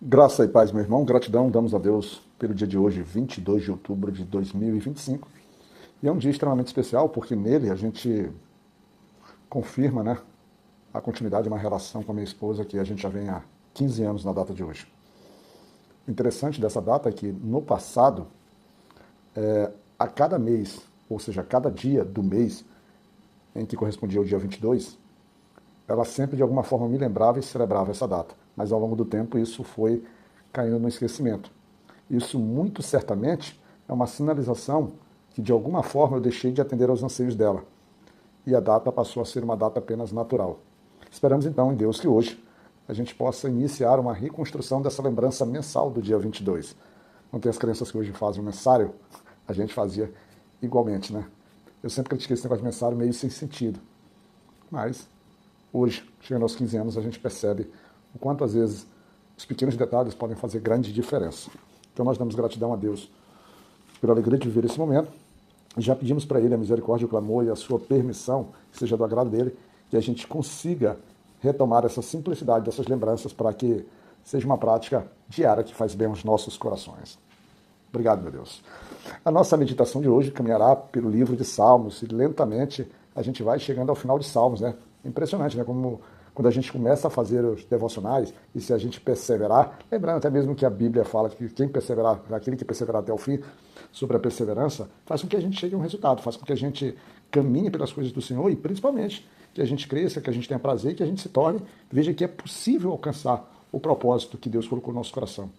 Graça e paz, meu irmão. Gratidão damos a Deus pelo dia de hoje, 22 de outubro de 2025. E é um dia extremamente especial porque nele a gente confirma, né, a continuidade de uma relação com a minha esposa que a gente já vem há 15 anos na data de hoje. O interessante dessa data é que no passado, a cada mês, ou seja, a cada dia do mês em que correspondia ao dia 22, ela sempre de alguma forma me lembrava e celebrava essa data. Mas ao longo do tempo isso foi caindo no esquecimento. Isso muito certamente é uma sinalização que de alguma forma eu deixei de atender aos anseios dela. E a data passou a ser uma data apenas natural. Esperamos então em Deus que hoje a gente possa iniciar uma reconstrução dessa lembrança mensal do dia 22. Não tem as crianças que hoje fazem o mensário? A gente fazia igualmente, né? Eu sempre critiquei esse negócio de mensário meio sem sentido. Mas hoje, chegando aos 15 anos, a gente percebe o quanto às vezes os pequenos detalhes podem fazer grande diferença. Então nós damos gratidão a Deus pela alegria de viver esse momento. E já pedimos para Ele a misericórdia, o clamor e a sua permissão, que seja do agrado dele, que a gente consiga retomar essa simplicidade dessas lembranças para que seja uma prática diária que faz bem aos nossos corações. Obrigado, meu Deus. A nossa meditação de hoje caminhará pelo livro de Salmos e lentamente a gente vai chegando ao final de Salmos, né? Impressionante, né? Como quando a gente começa a fazer os devocionais e se a gente perseverar, lembrando até mesmo que a Bíblia fala que quem perseverar, aquele que perseverar até o fim, sobre a perseverança, faz com que a gente chegue a um resultado, faz com que a gente caminhe pelas coisas do Senhor e principalmente que a gente cresça, que a gente tenha prazer, que a gente se torne, veja que é possível alcançar o propósito que Deus colocou no nosso coração.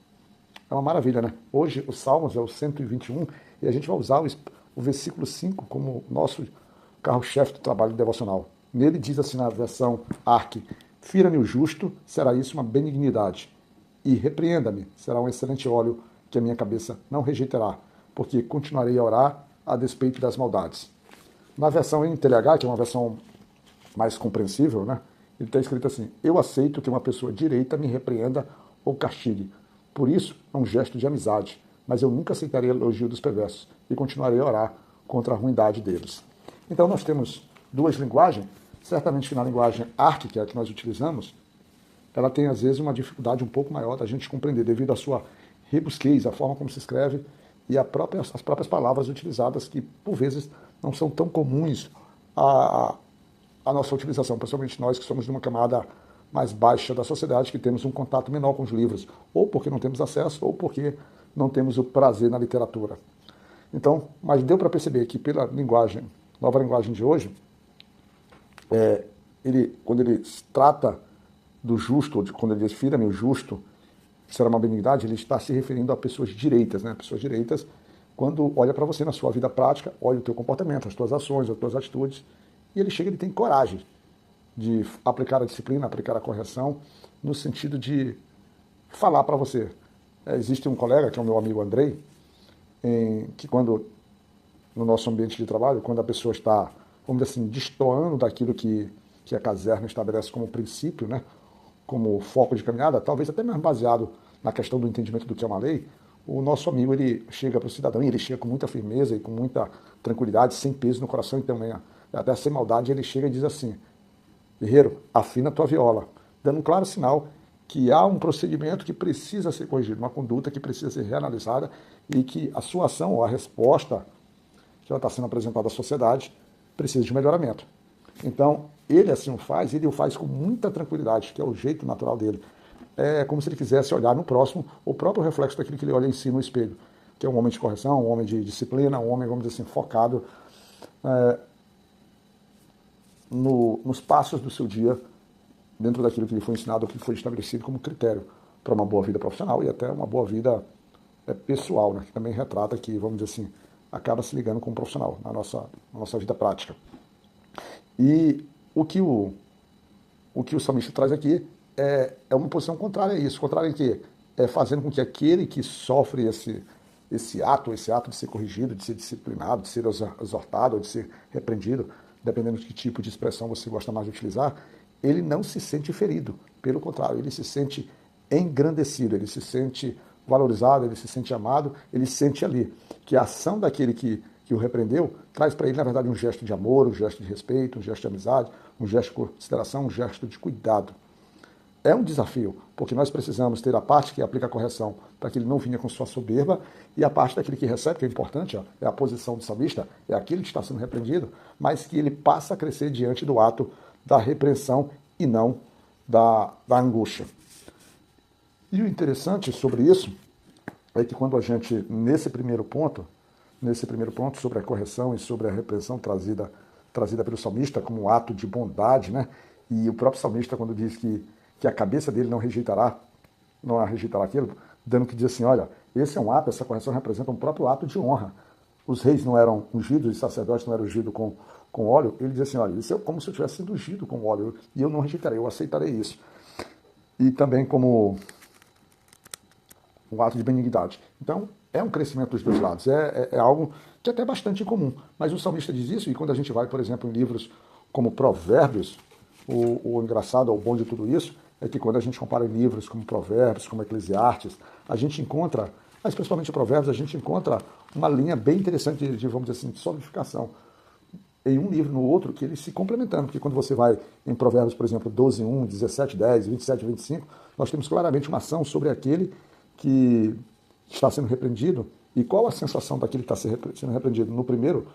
É uma maravilha, né? Hoje o Salmos é o 121 e a gente vai usar o versículo 5 como nosso carro-chefe do trabalho devocional. Nele diz assim na versão ARC: fira-me o justo, será isso uma benignidade. E repreenda-me, será um excelente óleo que a minha cabeça não rejeitará, porque continuarei a orar a despeito das maldades. Na versão NTLH, que é uma versão mais compreensível, né? Ele está escrito assim: eu aceito que uma pessoa direita me repreenda ou castigue. Por isso, é um gesto de amizade, mas eu nunca aceitarei elogio dos perversos e continuarei a orar contra a ruindade deles. Então nós temos duas linguagens, certamente que na linguagem ARC, que é a que nós utilizamos, ela tem às vezes uma dificuldade um pouco maior da gente compreender devido à sua rebusquez, a forma como se escreve e as próprias palavras utilizadas que por vezes não são tão comuns à nossa utilização, principalmente nós que somos de uma camada mais baixa da sociedade, que temos um contato menor com os livros, ou porque não temos acesso, ou porque não temos o prazer na literatura. Então, mas deu para perceber que pela linguagem, nova linguagem de hoje, quando ele trata do justo, quando ele diz fira-me o justo, será uma benignidade, ele está se referindo a pessoas direitas, né? Pessoas direitas, quando olha para você na sua vida prática, olha o teu comportamento, as tuas ações, as tuas atitudes, e ele chega, ele tem coragem de aplicar a disciplina, aplicar a correção, no sentido de falar para você. Existe um colega, que é o meu amigo Andrei, que quando, no nosso ambiente de trabalho, quando a pessoa está, vamos dizer assim, destoando daquilo que a caserna estabelece como princípio, né, como foco de caminhada, talvez até mesmo baseado na questão do entendimento do que é uma lei, o nosso amigo ele chega para o cidadão e ele chega com muita firmeza e com muita tranquilidade, sem peso no coração e também até sem maldade, ele chega e diz assim: guerreiro, afina a tua viola, dando um claro sinal que há um procedimento que precisa ser corrigido, uma conduta que precisa ser reanalisada e que a sua ação ou a resposta que ela está sendo apresentada à sociedade precisa de melhoramento. Então, ele assim o faz, ele o faz com muita tranquilidade, que é o jeito natural dele. É como se ele quisesse olhar no próximo o próprio reflexo daquilo que ele olha em si no espelho, que é um homem de correção, um homem de disciplina, um homem, vamos dizer assim, focado nos passos do seu dia, dentro daquilo que lhe foi ensinado, que foi estabelecido como critério para uma boa vida profissional e até uma boa vida pessoal, né, que também retrata que, vamos dizer assim, acaba se ligando com o profissional na nossa vida prática. E o que o salmista traz aqui é uma posição contrária a isso, contrária a que é fazendo com que aquele que sofre esse ato de ser corrigido, de ser disciplinado, de ser exortado, de ser repreendido, dependendo de que tipo de expressão você gosta mais de utilizar, ele não se sente ferido. Pelo contrário, ele se sente engrandecido, ele se sente valorizado, ele se sente amado, ele sente ali que a ação daquele que o repreendeu traz para ele, na verdade, um gesto de amor, um gesto de respeito, um gesto de amizade, um gesto de consideração, um gesto de cuidado. é um desafio, porque nós precisamos ter a parte que aplica a correção para que ele não venha com sua soberba, e a parte daquele que recebe, que é importante, ó, é a posição do salmista, é aquele que está sendo repreendido, mas que ele passa a crescer diante do ato da repreensão e não da angústia. E o interessante sobre isso é que quando a gente, nesse primeiro ponto sobre a correção e sobre a repreensão trazida pelo salmista como um ato de bondade, né? E o próprio salmista, quando diz que a cabeça dele não rejeitará aquilo, dando que diz assim, olha, esse é um ato, essa correção representa um próprio ato de honra. Os reis não eram ungidos, os sacerdotes não eram ungidos com óleo. Ele diz assim, olha, isso é como se eu tivesse sido ungido com óleo, e eu não rejeitarei, eu aceitarei isso. E também como um ato de benignidade. Então, é um crescimento dos dois lados, é algo que é até bastante incomum. Mas o salmista diz isso, e quando a gente vai, por exemplo, em livros como Provérbios, o engraçado, o bom de tudo isso, é que quando a gente compara em livros como Provérbios, como Eclesiastes, a gente encontra, mas principalmente Provérbios, a gente encontra uma linha bem interessante de vamos dizer assim, de solidificação em um livro no outro, que eles se complementando, porque quando você vai em Provérbios, por exemplo, 12:1, 17:10, 27:25, nós temos claramente uma ação sobre aquele que está sendo repreendido, e qual a sensação daquele que está sendo repreendido? No primeiro,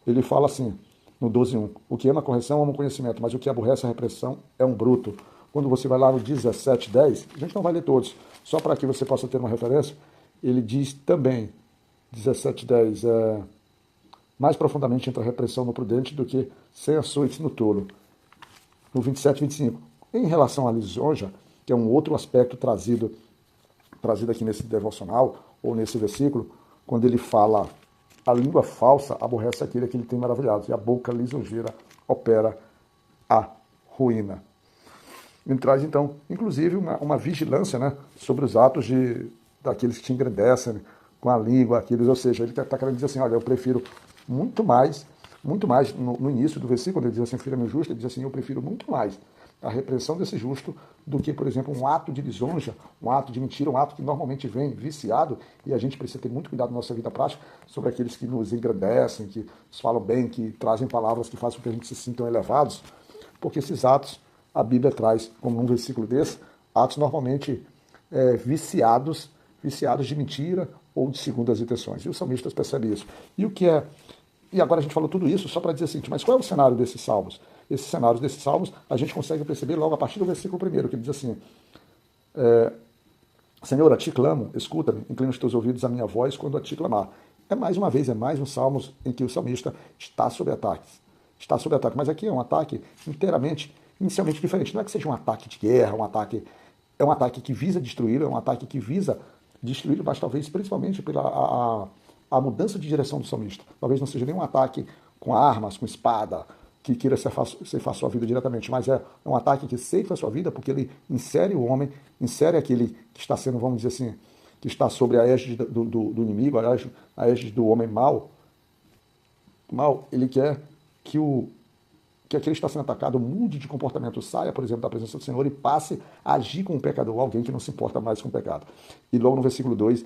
ele fala assim, no 12:1, o que ama a correção ama o conhecimento, mas o que aborrece a repressão é um bruto. Quando você vai lá no 17:10, a gente não vai ler todos, só para que você possa ter uma referência, ele diz também, 17:10, mais profundamente entra a repressão no prudente do que sem açoites no tolo. No 27:25, em relação à lisonja, que é um outro aspecto trazido aqui nesse devocional, ou nesse versículo, quando ele fala, a língua falsa aborrece aquele que ele tem maravilhado, e a boca lisonjeira opera a ruína. Ele traz, então, inclusive, uma vigilância, né, sobre os atos daqueles que te engrandecem com a língua, aqueles, ou seja, ele está querendo dizer assim, olha, eu prefiro muito mais, no início do versículo, quando ele diz assim, filho justo, ele diz assim, eu prefiro muito mais a repreensão desse justo do que, por exemplo, um ato de lisonja, um ato de mentira, um ato que normalmente vem viciado, e a gente precisa ter muito cuidado na nossa vida prática sobre aqueles que nos engrandecem, que nos falam bem, que trazem palavras que fazem com que a gente se sintam elevados, porque esses atos, a Bíblia traz, como num versículo desse, atos normalmente viciados de mentira ou de segundas intenções. E os salmistas percebem isso. E agora a gente falou tudo isso só para dizer assim, mas qual é o cenário desses salmos? Esses cenários desses salmos a gente consegue perceber logo a partir do versículo 1, que ele diz assim, Senhor, a ti clamo, escuta-me, inclina os teus ouvidos à minha voz quando a ti clamar. Mais uma vez, é mais um salmo em que o salmista está sob ataque. Está sob ataque, mas aqui é um ataque inicialmente diferente. Não é que seja um ataque de guerra, é um ataque que visa destruí-lo, é um ataque que visa destruí-lo, mas talvez principalmente pela a mudança de direção do salmista. Talvez não seja nenhum ataque com armas, com espada, que queira ceifar sua vida diretamente, mas é um ataque que ceifa a sua vida porque ele insere o homem, insere aquele que está sendo, vamos dizer assim, que está sobre a égide do inimigo, a égide do homem mau. Ele quer que aquele que está sendo atacado mude de comportamento, saia, por exemplo, da presença do Senhor e passe a agir com o pecador, alguém que não se importa mais com o pecado. E logo no versículo 2,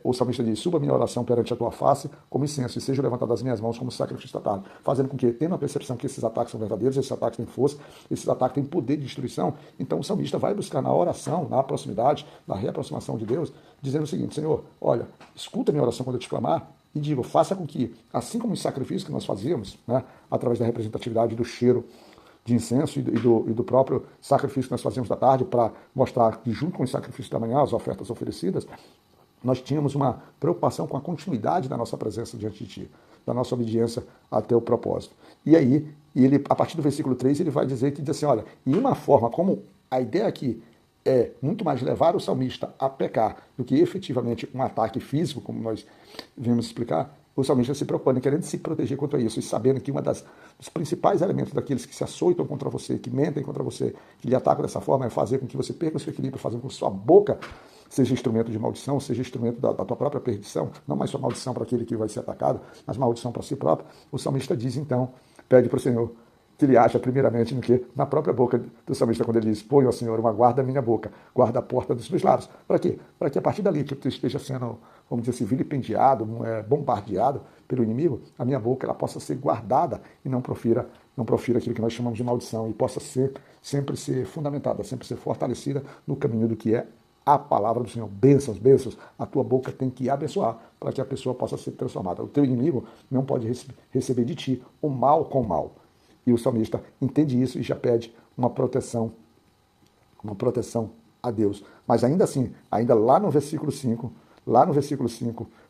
o salmista diz, suba minha oração perante a tua face como incenso e seja levantado das minhas mãos como sacrifício da tarde, fazendo com que, tendo a percepção que esses ataques são verdadeiros, esses ataques têm força, esses ataques têm poder de destruição, então o salmista vai buscar na oração, na proximidade, na reaproximação de Deus, dizendo o seguinte, Senhor, olha, escuta minha oração quando eu te clamar, e digo, faça com que, assim como os sacrifícios que nós fazíamos, né, através da representatividade do cheiro de incenso e do próprio sacrifício que nós fazíamos da tarde, para mostrar que, junto com os sacrifícios da manhã, as ofertas oferecidas, nós tínhamos uma preocupação com a continuidade da nossa presença diante de Ti, da nossa obediência até o propósito. E aí, ele, a partir do versículo 3, ele vai dizer que diz assim, olha, e uma forma como a ideia aqui é muito mais levar o salmista a pecar do que efetivamente um ataque físico, como nós vimos explicar, o salmista se preocupando, querendo se proteger contra isso, e sabendo que dos principais elementos daqueles que se açoitam contra você, que mentem contra você, que lhe atacam dessa forma, é fazer com que você perca o seu equilíbrio, fazendo com que sua boca seja instrumento de maldição, seja instrumento da tua própria perdição, não mais só maldição para aquele que vai ser atacado, mas maldição para si próprio. O salmista diz então, pede para o Senhor, que ele acha primeiramente no que? Na própria boca do salmista, quando ele diz, põe, ó Senhor, uma guarda à minha boca, guarda a porta dos meus lábios. Para quê? Para que a partir dali que tu esteja sendo, vamos dizer assim, vilipendiado, bombardeado pelo inimigo, a minha boca ela possa ser guardada e não profira não profira aquilo que nós chamamos de maldição e possa sempre ser fundamentada, sempre ser fortalecida no caminho do que é a palavra do Senhor. Bênçãos, bênçãos. A tua boca tem que abençoar para que a pessoa possa ser transformada. O teu inimigo não pode receber de ti o mal com o mal. E o salmista entende isso e já pede uma proteção a Deus. Mas ainda assim, ainda lá no versículo 5,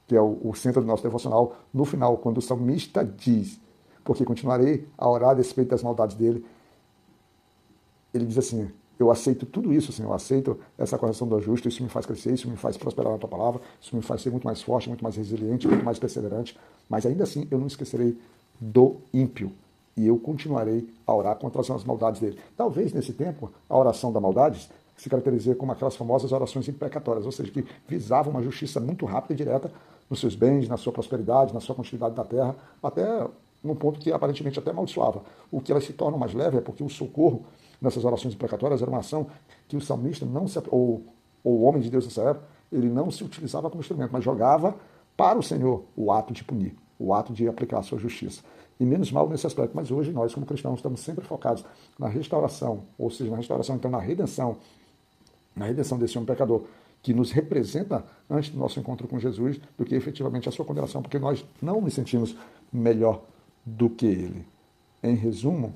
que é o centro do nosso devocional, no final, quando o salmista diz, porque continuarei a orar a respeito das maldades dele, ele diz assim, eu aceito tudo isso, Senhor, eu aceito essa correção do justo, isso me faz crescer, isso me faz prosperar na tua palavra, isso me faz ser muito mais forte, muito mais resiliente, muito mais perseverante, mas ainda assim eu não esquecerei do ímpio. E eu continuarei a orar contra as maldades dele. Talvez, nesse tempo, a oração da maldade se caracterizou como aquelas famosas orações imprecatórias, ou seja, que visavam uma justiça muito rápida e direta nos seus bens, na sua prosperidade, na sua continuidade da terra, até num ponto que aparentemente até amaldiçoava. O que elas se tornam mais leve é porque o socorro nessas orações imprecatórias era uma ação que o salmista não se, ou o homem de Deus nessa época, ele não se utilizava como instrumento, mas jogava para o Senhor o ato de punir, o ato de aplicar a sua justiça. E menos mal nesse aspecto. Mas hoje nós, como cristãos, estamos sempre focados na restauração, ou seja, na restauração, então na redenção desse homem pecador, que nos representa antes do nosso encontro com Jesus, do que efetivamente a sua condenação, porque nós não nos sentimos melhor do que ele. Em resumo,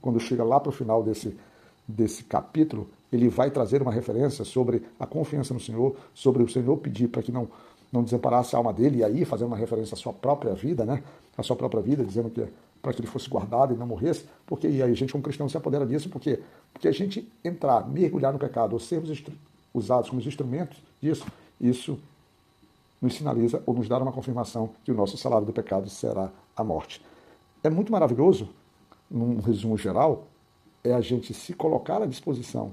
quando chega lá para o final desse capítulo, ele vai trazer uma referência sobre a confiança no Senhor, sobre o Senhor pedir para que não desamparasse a alma dele, e aí fazendo uma referência à sua própria vida, né? A sua própria vida, dizendo que para que ele fosse guardado e não morresse, porque e aí a gente como cristão se apodera disso, porque a gente entrar, mergulhar no pecado, ou sermos usados como instrumentos disso, isso nos sinaliza ou nos dá uma confirmação que o nosso salário do pecado será a morte. É muito maravilhoso, num resumo geral, é a gente se colocar à disposição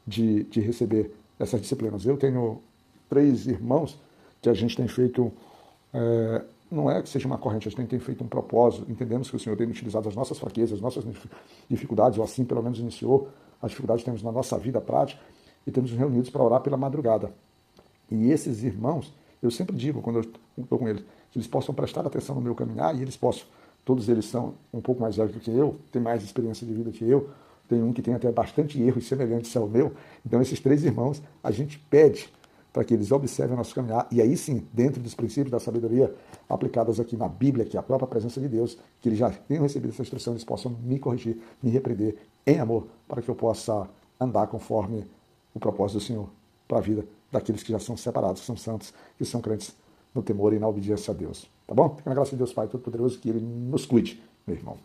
de receber essas disciplinas. Eu tenho 3 irmãos que a gente tem feito, não é que seja uma corrente, a gente tem feito um propósito, entendemos que o Senhor tem utilizado as nossas fraquezas, as nossas dificuldades, ou assim pelo menos iniciou as dificuldades que temos na nossa vida prática, e temos nos reunidos para orar pela madrugada. E esses irmãos, eu sempre digo, quando eu estou com eles, que eles possam prestar atenção no meu caminhar, e eles possam, todos eles são um pouco mais velhos do que eu, têm mais experiência de vida que eu, tem um que tem até bastante erros semelhantes ao meu, então esses 3 irmãos, a gente pede para que eles observem o nosso caminhar, e aí sim, dentro dos princípios da sabedoria aplicadas aqui na Bíblia, que é a própria presença de Deus, que eles já tenham recebido essa instrução, eles possam me corrigir, me repreender em amor, para que eu possa andar conforme o propósito do Senhor para a vida daqueles que já são separados, que são santos, que são crentes no temor e na obediência a Deus. Tá bom? Fica na graça de Deus Pai Todo-Poderoso, que Ele nos cuide, meu irmão.